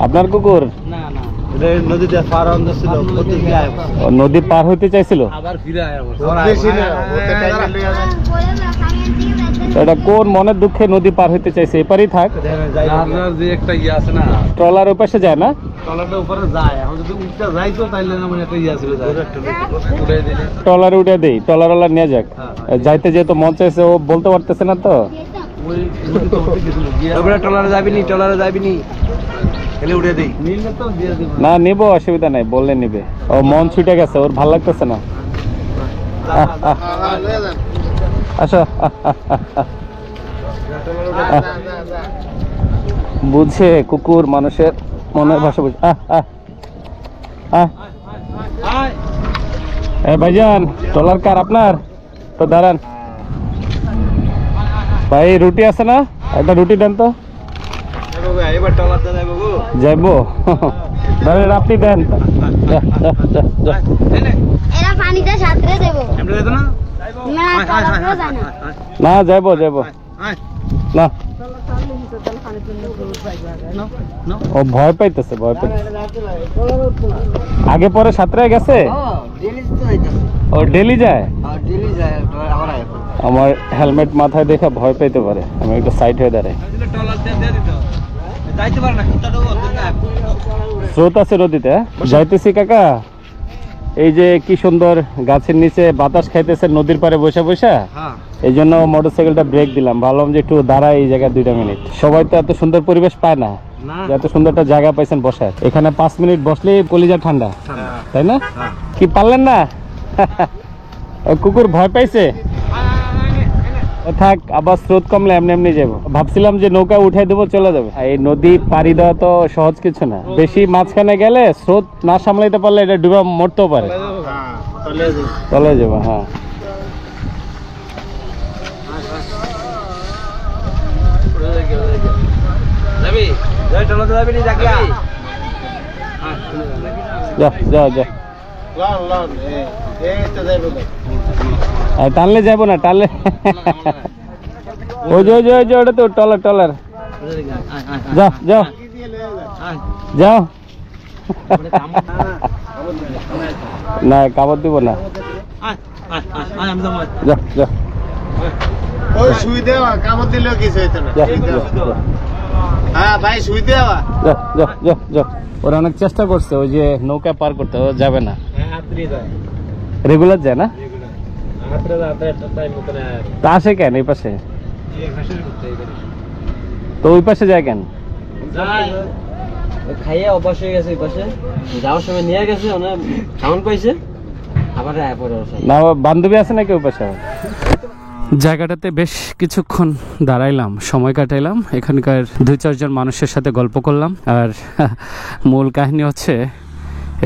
আপনার কুকুর? না না, এটা নদীতে পার হতে ছিল, প্রতি গায়ে নদী পার হইতে চাইছিল, আবার ফিরে আয়া এটা কোন মনের দুঃখে নদী পার হইতে চাইছে? এপারই থাক, যে একটা ইয়ে আছে না, ট্রলার ওই পাশে যায় না, ট্রলারটা উপরে যায়। এখন যদি উঠতে যাইতো তাইলে না, মানে একটা ইয়ে ছিল, উঠে দিলে ট্রলার উঠে দেই, ট্রলারওয়ালা নিয়ে যাক। যাইতে যেহেতু মন চাইছে, ও বলতে পারতেছে না তো। ট্রলারে যাবিনি, ট্রলারে যাবিনি, এলে উঠে দেই তো দিয়ে দিব না, নিব, অসুবিধা নাই, বললে নিবে। ও মন ছুটে গেছে, ওর ভাল লাগতেছে না। আসো, বুঝছে কুকুর মানুষের মনের ভাষা বুঝে। ভাইজান, ট্রলার কার আপনার? তো দাঁড়ান ভাই, রুটি আছে না? একটা রুটি দেন তো। এবার ট্রলারটা যাবো যাইবো, দাঁড়ান, আপনি দেন। এরা পানিতে সাঁতরে দেবো আমরা যেত না, না, যাইবো যাইবো না। ও ভয় পাইতেছে, ভয় পাইতেছে। আগে পরে সাঁতরে গেছে, ও ডেলি যায়। আমার হেলমেট মাথায় দেখে ভয় পাইতে পারে, আমি একটু সাইড হয়ে দাঁড়াই। স্রোত আছে নদীতে, যাইতেছি কাকা। এই যে কি সুন্দর গাছের নিচে বাতাস খাইতেছে নদীর পারে বসে বসে, এই জন্য মোটরসাইকেলটা ব্রেক দিলাম, ভাবলাম যে একটু দাঁড়াই এই জায়গায় 2টা মিনিট। সবাই তো এত সুন্দর পরিবেশ পায় না, এত সুন্দর একটা জায়গা পাইছেন বসার। এখানে 5 মিনিট বসলেই কলিজা ঠান্ডা, তাই না? কি পারলেন না? কুকুর ভয় পাইছে, থাক, আবার স্রোত কমলে এমনি এমনি যাবো। ভাবছিলাম যে নৌকা উঠাই দেবো, চলে যাবে। এই নদী পাড়ি দেওয়া তো সহজ কিছু না, বেশি মাঝখানে গেলে স্রোত না সামলাইতে পারলে এটা ডুবে মরতেও পারে, চলে যাবো। হ্যাঁ, যাও যাও, টানলে যাবো না, টানলে ওই যে ওটা তো ট্রলার, ট্রলার। যাও যাও যাও, না কাপড় দিব না, যাও যাও। শুই দেওয়া কামড় দিলেও কিছু হইতো না। হ্যাঁ ভাই, শুই দেওয়া। যাও যাও যাও যাও। ওরা অনেক চেষ্টা করছে ওই যে নৌকা পার করতে, ও যাবে না। রেগুলার যায় না, তা আসে কেন এই পাশে? তো ওই পাশে যায় কেন? খাইয়ে অভ্যাস হয়ে গেছে, ওই পাশে যাওয়ার সময় নিয়ে গেছে, সাউন্ড পাইছে, আবার না, বান্ধবী আছে নাকি ওই পাশে? জায়গাটাতে বেশ কিছুক্ষণ দাঁড়াইলাম, সময় কাটাইলাম, এখানকার 2-4 জন মানুষের সাথে গল্প করলাম। আর মূল কাহিনী হচ্ছে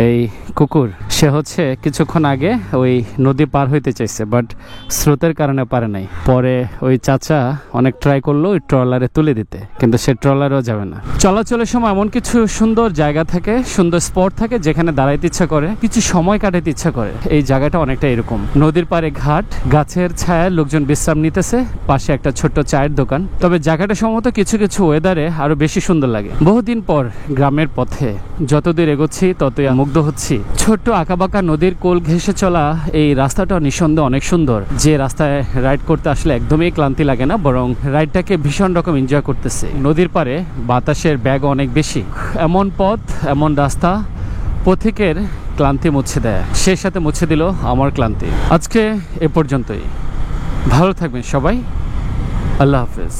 এই কুকুর, সে হচ্ছে কিছুক্ষণ আগে ওই নদী পার হইতে চাইছে, বাট স্রোতের কারণে পারে নাই। পরে ওই চাচা অনেক ট্রাই করলো ওই ট্রলারে তুলে দিতে, কিন্তু সে ট্রলারেও যাবে না। চলাচলের সময় এমন কিছু সুন্দর জায়গা থাকে, সুন্দর স্পট থাকে, যেখানে দাঁড়াইতে ইচ্ছা করে, কিছু সময় কাটাইতে ইচ্ছা করে। এই জায়গাটা অনেকটা এরকম, নদীর পারে ঘাট, গাছের ছায়ায় লোকজন বিশ্রাম নিতেছে, পাশে একটা ছোট্ট চায়ের দোকান। তবে জায়গাটা সম্ভবত কিছু কিছু ওয়েদারে আরো বেশি সুন্দর লাগে। বহুদিন পর গ্রামের পথে যতদূর এগোচ্ছি ততই মুগ্ধ হচ্ছি। ছোট্ট আঁকাবাঁকা নদীর কোল ঘেঁষে চলা এই রাস্তাটা নিঃসন্দেহে অনেক সুন্দর, যে রাস্তায় রাইড করতে আসলে একদমই ক্লান্তি লাগে না, বরং রাইডটাকে ভীষণ রকম এনজয় করতেছে। নদীর পারে বাতাসের ব্যাগ অনেক বেশি, এমন পথ, এমন রাস্তা পথিকের ক্লান্তি মুছে দেয়, সেই সাথে মুছে দিল আমার ক্লান্তি। আজকে এ পর্যন্তই, ভালো থাকবেন সবাই, আল্লাহ হাফেজ।